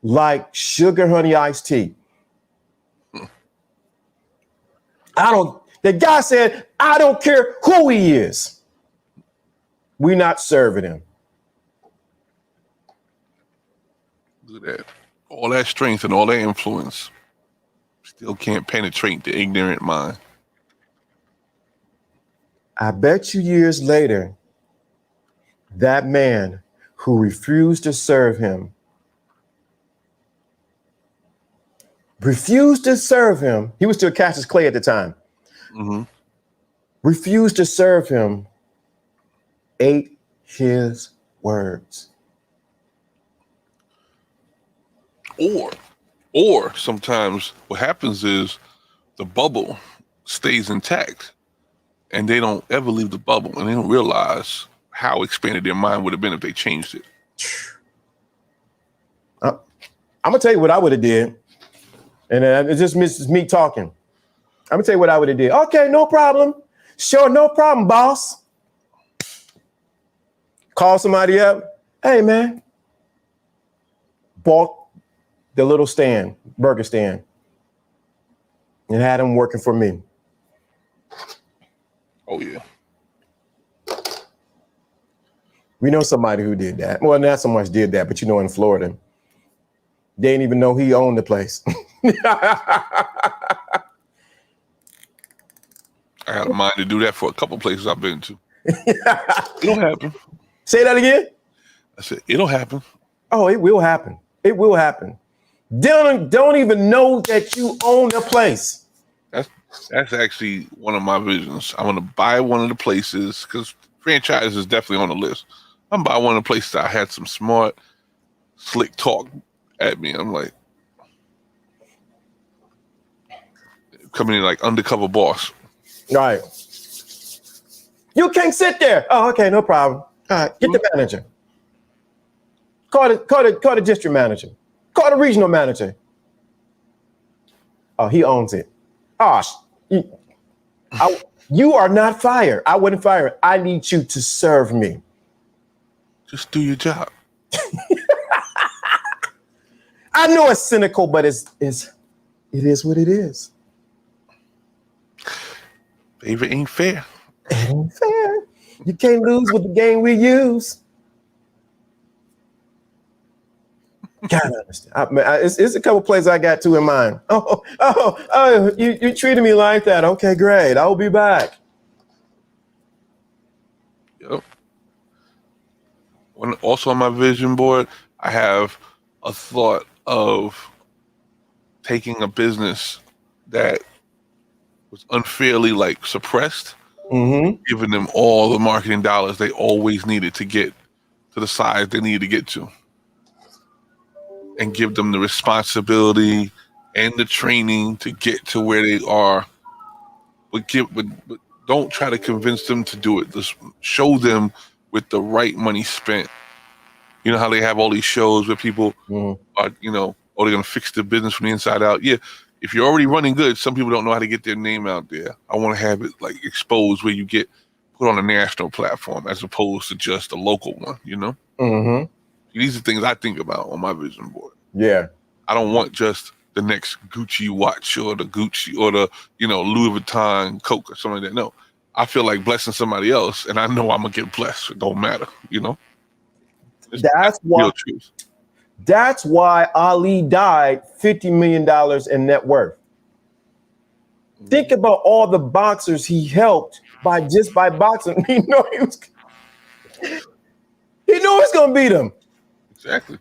like sugar honey iced tea. The guy said, I don't care who he is. We're not serving him. Look at that. All that strength and all that influence still can't penetrate the ignorant mind. I bet you years later, that man who refused to serve him, he was still Cassius Clay at the time, refused to serve him, ate his words. Or sometimes what happens is the bubble stays intact and they don't ever leave the bubble and they don't realize how expanded their mind would have been if they changed it. I'm gonna tell you what I would have did. And it's just me talking. I'm gonna tell you what I would have did. Okay, no problem. Sure, no problem, boss. Call somebody up. Hey, man. Bought the little stand, burger stand, and had him working for me. Oh, yeah. We know somebody who did that. Well, not so much did that, but you know, in Florida, they didn't even know he owned the place. I had a mind to do that for a couple places I've been to. It'll happen. Say that again. I said, it'll happen. Oh, it will happen. It will happen. Don't even know that you own the place. That's actually one of my visions. I want to buy one of the places because franchise is definitely on the list. I'm buy one of the places I had some smart, slick talk at me. I'm like, coming in like undercover boss. Right. You can't sit there. Oh, okay, no problem. All right, get the manager. Call the district manager. Call the regional manager. Oh, he owns it. Oh, you are not fired. I wouldn't fire. I need you to serve me. Just do your job. I know it's cynical, but it is what it is. Baby, ain't fair. It ain't fair. You can't lose with the game we use. Gotta understand. It's a couple places I got two in mind. Oh, you treated me like that. Okay, great. I'll be back. Yep. Also on my vision board, I have a thought of taking a business that was unfairly like suppressed, Mm-hmm. giving them all the marketing dollars they always needed to get to the size they needed to get to, and give them the responsibility and the training to get to where they are. But don't try to convince them to do it. Just show them with the right money spent. You know how they have all these shows where people are, oh, they're going to fix the business from the inside out. Yeah. If you're already running good, some people don't know how to get their name out there. I want to have it like exposed where you get put on a national platform as opposed to just a local one, Mm-hmm. These are things I think about on my vision board. Yeah. I don't want just the next Gucci watch or the Gucci or the, Louis Vuitton Coke or something like that. No, I feel like blessing somebody else, and I know I'm going to get blessed. It don't matter, That's why. real truth. That's why Ali died $50 million in net worth. Think about all the boxers he helped by boxing. He knew he was going to beat him. Exactly.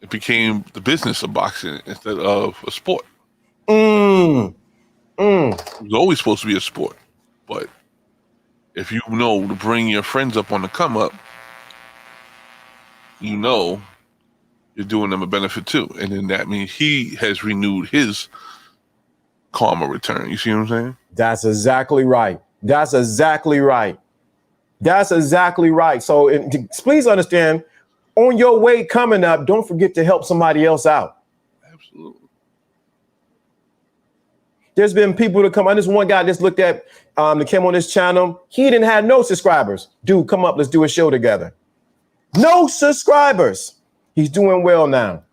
It became the business of boxing instead of a sport. It was always supposed to be a sport. But if you know to bring your friends up on the come up, you're doing them a benefit too. And then that means he has renewed his karma return. You see what I'm saying? That's exactly right. That's exactly right. So please understand, on your way coming up, don't forget to help somebody else out. Absolutely. There's been people that come on. This one guy just looked at, that came on this channel. He didn't have no subscribers. Dude, come up, let's do a show together. No subscribers. He's doing well now.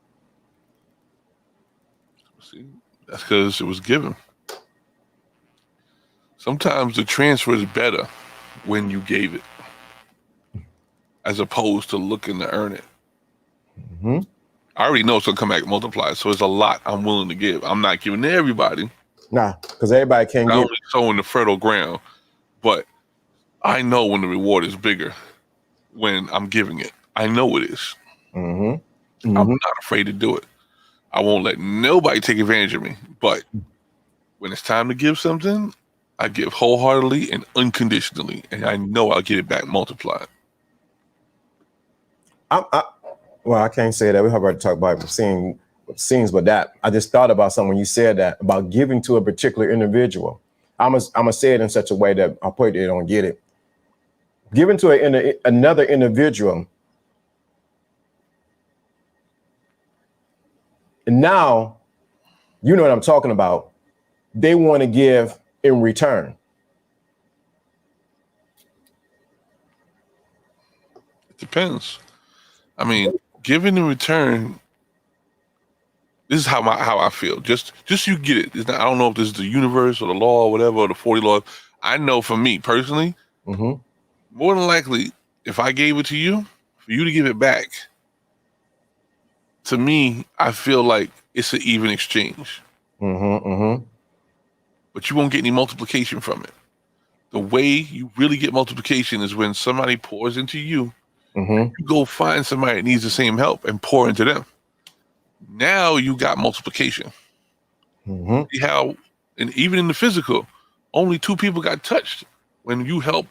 See, that's because it was given. Sometimes the transfer is better when you gave it, as opposed to looking to earn it. Mm-hmm. I already know it's going to come back multiplied, so it's a lot I'm willing to give. I'm not giving to everybody. Nah, because everybody can't I give. only sowing the fertile ground, but I know when the reward is bigger when I'm giving it. I know it is. Mm-hmm. Mm-hmm. I'm not afraid to do it. I won't let nobody take advantage of me. But when it's time to give something, I give wholeheartedly and unconditionally, and I know I'll get it back multiplied. Well, I can't say that. We have already talked about scenes, but that I just thought about something when you said that about giving to a particular individual. I'm gonna say it in such a way that I'll put they don't get it. Giving to another individual, and now you know what I'm talking about. They want to give in return. It depends. I mean, giving in return. This is how I feel. Just you get it. It's not, I don't know if this is the universe or the law or whatever, or the 40 laws. I know for me personally, more than likely, if I gave it to you, for you to give it back, to me, I feel like it's an even exchange. But you won't get any multiplication from it. The way you really get multiplication is when somebody pours into you, you go find somebody that needs the same help and pour into them. Now you got multiplication. See how, and even in the physical, only 2 people got touched when you help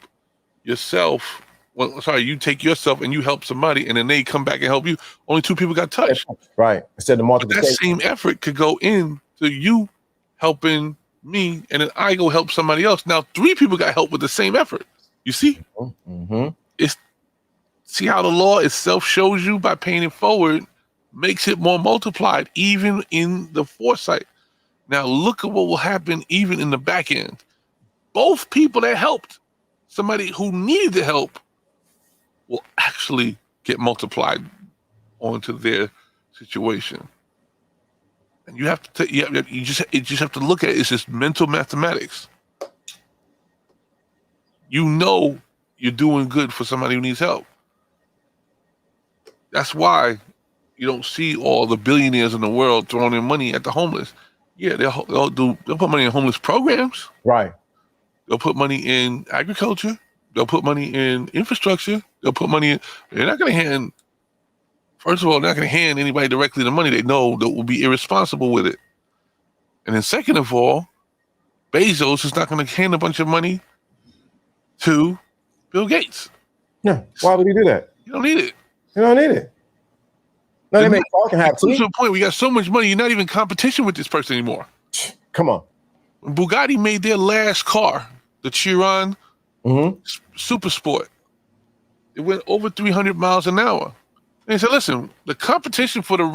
yourself. You take yourself and you help somebody, and then they come back and help you. Only 2 people got touched. Right. Instead of multiplication. But that same effort could go in to you helping me, and then I go help somebody else. Now 3 people got help with the same effort. You see? See how the law itself shows you by paying it forward makes it more multiplied, even in the foresight. Now look at what will happen even in the back end. Both people that helped somebody who needed the help will actually get multiplied onto their situation. And you have to you just have to look at it. It's just mental mathematics. You know you're doing good for somebody who needs help. That's why you don't see all the billionaires in the world throwing in money at the homeless. Yeah, they'll put money in homeless programs. Right. They'll put money in agriculture. They'll put money in infrastructure. They'll put money in. They're not going to hand. First of all, they're not going to hand anybody directly the money. They know that will be irresponsible with it. And then second of all, Bezos is not going to hand a bunch of money to Bill Gates. Yeah. Why would he do that? You don't need it. You don't need it. No, they make talking have to tea. a point, we got so much money, you're not even in competition with this person anymore. Come on. When Bugatti made their last car, the Chiron Super Sport, it went over 300 miles an hour. And they said, listen, the competition for the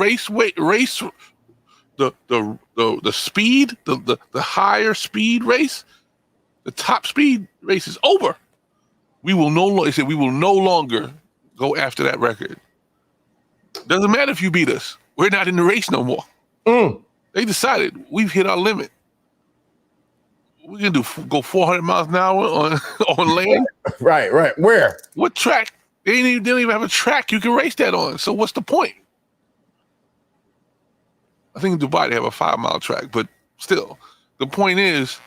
the speed, the higher speed race, the top speed race is over. We will no longer go after that record. Doesn't matter if you beat us. We're not in the race no more. They decided we've hit our limit. We're gonna go 400 miles an hour on land. Right. Where? What track? They don't even have a track you can race that on. So what's the point? I think in Dubai they have a 5-mile track, but still, the point is,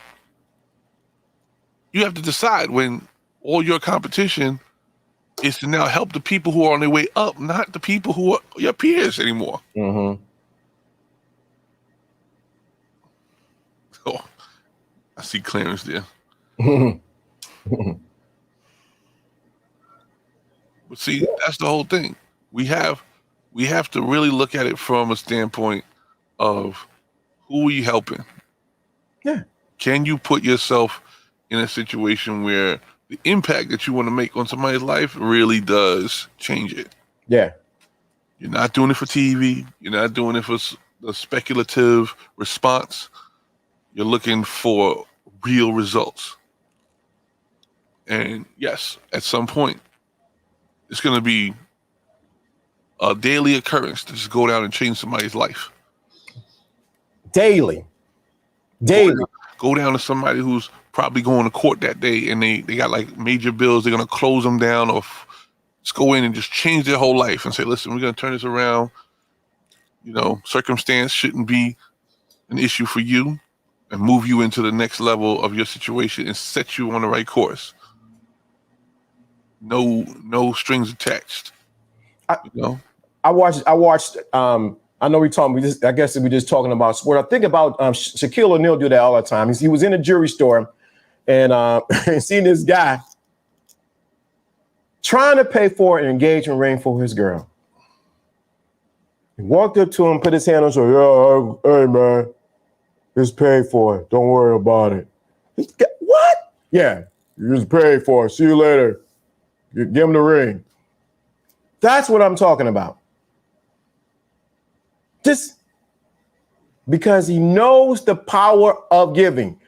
you have to decide when all your competition is to now help the people who are on their way up, not the people who are your peers anymore. Oh, I see Clarence there. But see, that's the whole thing. We have to really look at it from a standpoint of who are you helping? Yeah. Can you put yourself in a situation where the impact that you want to make on somebody's life really does change it? Yeah. You're not doing it for TV. You're not doing it for the speculative response. You're looking for real results. And yes, at some point, it's going to be a daily occurrence to just go down and change somebody's life. Daily. Go down to somebody who's probably going to court that day and they got like major bills. They're going to close them down or just go in and just change their whole life and say, listen, we're going to turn this around. You know, circumstance shouldn't be an issue for you, and move you into the next level of your situation and set you on the right course. No strings attached. I watched. I know I guess we're just talking about sport. I think about Shaquille O'Neal do that all the time. He was in a jewelry store and seen this guy trying to pay for an engagement ring for his girl. He walked up to him, put his hand on his shoulder. Hey man, it's paid for. Don't worry about it. What? Yeah, you just paid for it. See you later. Give him the ring. That's what I'm talking about. Just because he knows the power of giving.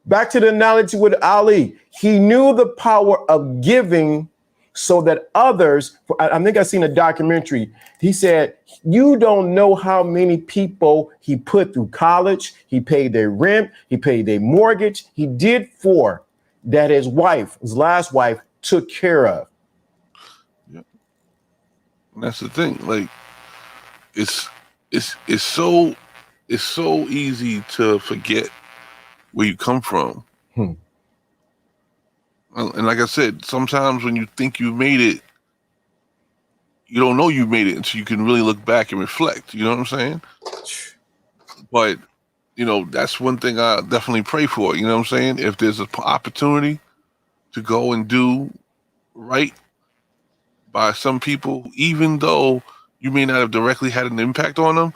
Back to the analogy with Ali. He knew the power of giving so that others, I think I've seen a documentary. He said, you don't know how many people he put through college. He paid their rent. He paid their mortgage. He did for that his last wife, took care of. Yeah. And that's the thing. Like, it's so easy to forget where you come from. And like I said, sometimes when you think you've made it, you don't know you've made it until you can really look back and reflect. You know what I'm saying? But, that's one thing I definitely pray for. You know what I'm saying? If there's an opportunity to go and do right by some people, even though you may not have directly had an impact on them,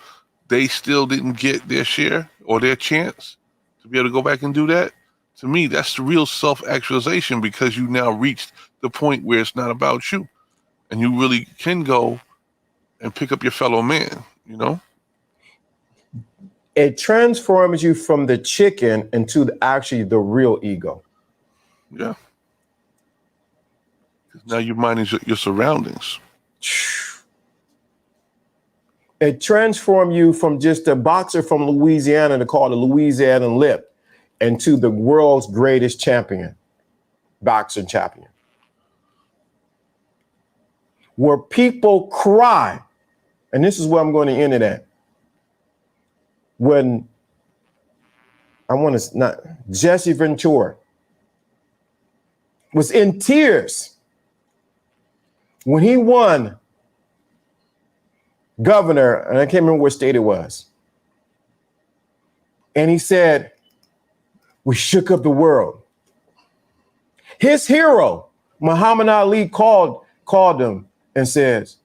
they still didn't get their share or their chance to be able to go back and do that. To me, that's the real self-actualization, because you now reached the point where it's not about you and you really can go and pick up your fellow man, It transforms you from the chicken into actually the real ego. Yeah. Now you're minding your surroundings. It transforms you from just a boxer from Louisiana to call the Louisiana Lip into the world's greatest boxing champion. Where people cry, and this is where I'm going to end it at. When Jesse Ventura was in tears when he won governor, and I can't remember what state it was. And he said, We shook up the world. His hero, Muhammad Ali, called him and says,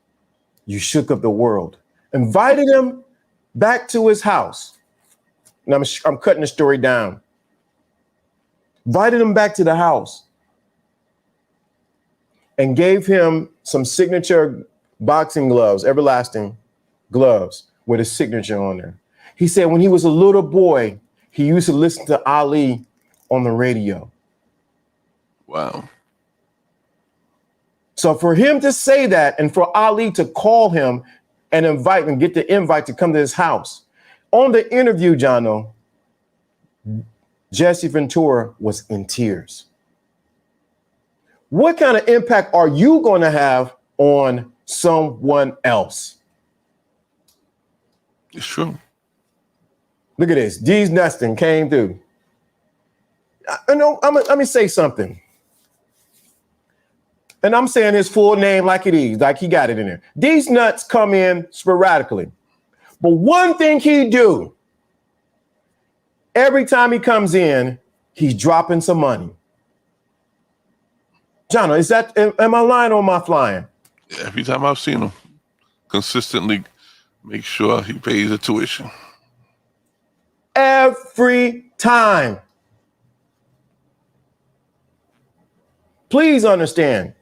you shook up the world. Invited him back to his house. And I'm cutting the story down. Invited him back to the house and gave him some signature boxing gloves, everlasting gloves with his signature on there. He said when he was a little boy, he used to listen to Ali on the radio. Wow. So for him to say that and for Ali to call him and invite him, get the invite to come to his house. On the interview, Jono, Jesse Ventura was in tears. What kind of impact are you going to have on someone else? It's true. Look at this. D's Neston came through. Let me say something. And I'm saying his full name like it is, like he got it in there. These nuts come in sporadically. But one thing he do, every time he comes in, he's dropping some money. Jono, am I lying or am I flying? Every time I've seen him, consistently make sure he pays the tuition. Every time. Please understand.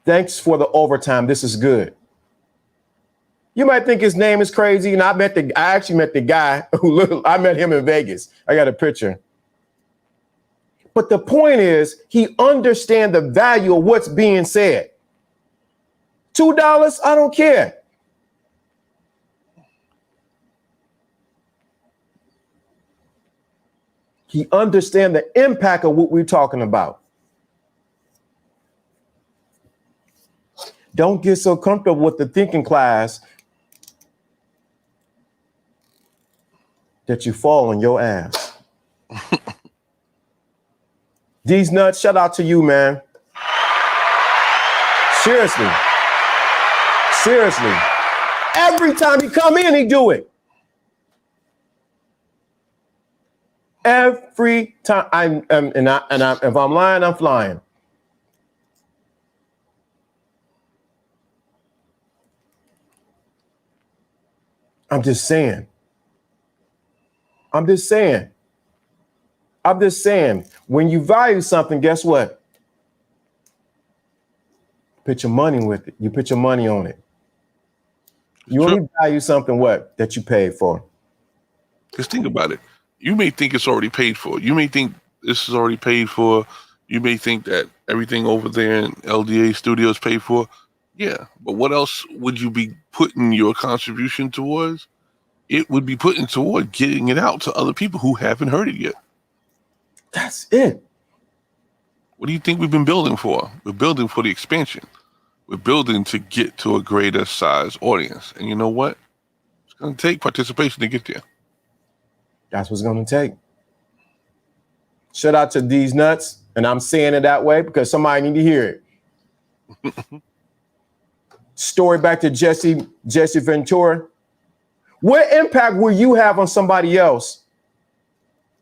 Thanks for the overtime. This is good. You might think his name is crazy, and I actually met the guy I met him in Vegas. I got a picture. But the point is, he understands the value of what's being said. $2, I don't care. He understands the impact of what we're talking about. Don't get so comfortable with the thinking class that you fall on your ass. These nuts, shout out to you, man. Seriously. Seriously. Every time he come in, he do it. Every time. If I'm lying, I'm flying. I'm just saying. When you value something, guess what? Put your money with it. You put your money on it. You only value something what? That you paid for. Just think about it. You may think it's already paid for. You may think this is already paid for. You may think that everything over there in LDA Studios paid for. Yeah, but what else would you be putting your contribution towards? It would be putting toward getting it out to other people who haven't heard it yet. That's it. What do you think we've been building for? We're building for the expansion. We're building to get to a greater size audience. And you know what? It's going to take participation to get there. That's what's going to take. Shout out to these nuts. And I'm saying it that way because somebody need to hear it. Story back to Jesse Ventura. What impact will you have on somebody else?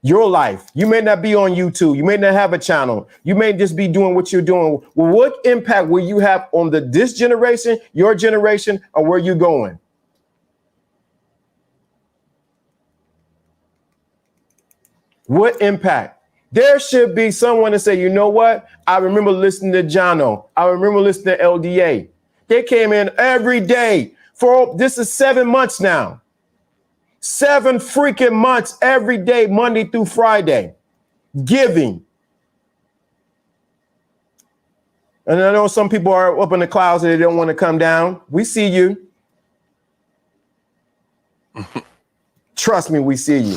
Your life. You may not be on YouTube. You may not have a channel. You may just be doing what you're doing. Well, what impact will you have on this generation, your generation, or where you going? What impact? There should be someone to say, you know what? I remember listening to JONO. I remember listening to LDA. They came in every day this is 7 months now. 7 freaking months every day, Monday through Friday, giving. And I know some people are up in the clouds and they don't want to come down. We see you. Trust me, we see you.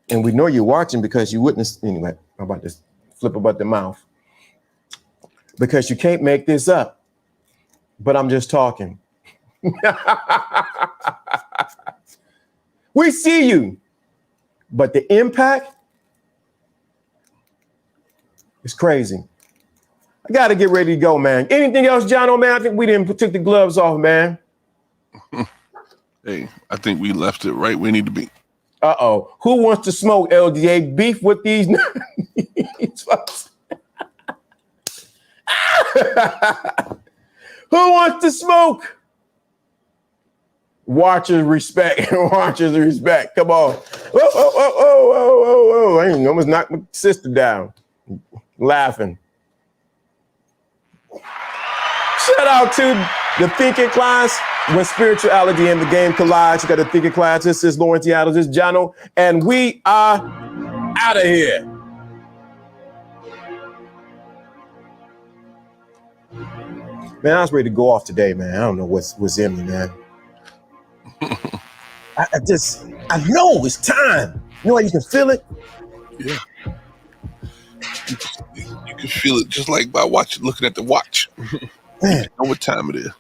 And we know you're watching because you witnessed. Anyway, I'm about to flip about the mouth. Because you can't make this up. But I'm just talking. We see you. But the impact is crazy. I got to get ready to go, man. Anything else, JONO, man? I think we didn't took the gloves off, man. Hey, I think we left it right where we need to be. Uh-oh. Who wants to smoke, LDA? Beef with these folks. Who wants to smoke? Watchers respect. Watchers respect. Come on. Oh. I ain't almost knocked my sister down. Laughing. Shout out to the thinking class. When spirituality and the game collide, you got the thinking class. This is Lawrence Seattle, this is JONO, and we are out of here. Man, I was ready to go off today, man. I don't know what's in me, man. I know it's time. You know how you can feel it? Yeah. You can feel it just like by looking at the watch. Man. You know what time it is.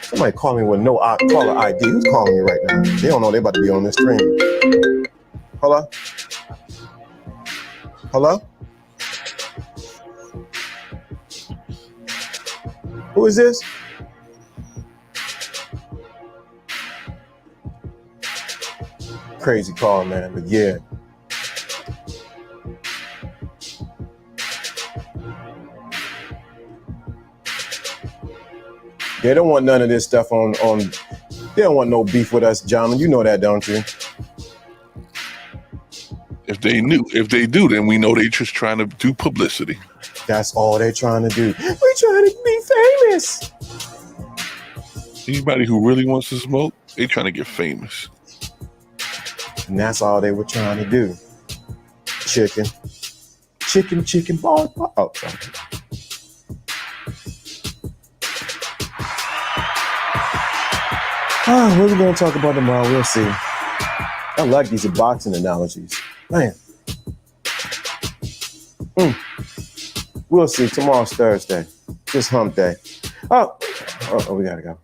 Somebody call me with no caller ID. Who's calling me right now? They don't know they're about to be on this stream. Hello? Hello? Who is this? Crazy call, man, but yeah. They don't want none of this stuff on. They don't want no beef with us, John. You know that, don't you? If they do, then we know they're just trying to do publicity. That's all they're trying to do. We're trying to be famous. Anybody who really wants to smoke, they trying to get famous. And that's all they were trying to do. Chicken, ball. Oh, sorry. What are we going to talk about tomorrow? We'll see. I like these boxing analogies. Man. We'll see. Tomorrow's Thursday. Just hump day. Oh, we got to go.